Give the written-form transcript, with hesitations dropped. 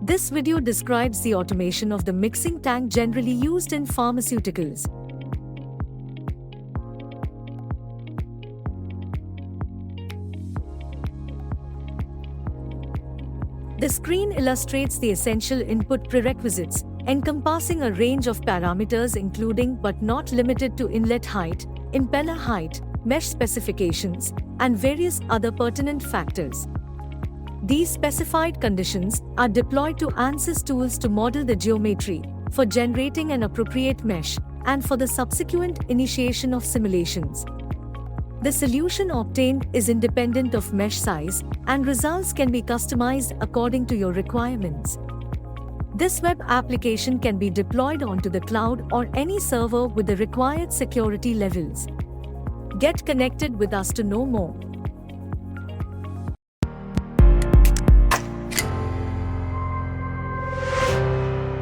This video describes the automation of the mixing tank generally used in pharmaceuticals. The screen illustrates the essential input prerequisites, encompassing a range of parameters including but not limited to inlet height, impeller height, mesh specifications, and various other pertinent factors. These specified conditions are deployed to ANSYS tools to model the geometry, for generating an appropriate mesh, and for the subsequent initiation of simulations. The solution obtained is independent of mesh size, and results can be customized according to your requirements. This web application can be deployed onto the cloud or any server with the required security levels. Get connected with us to know more.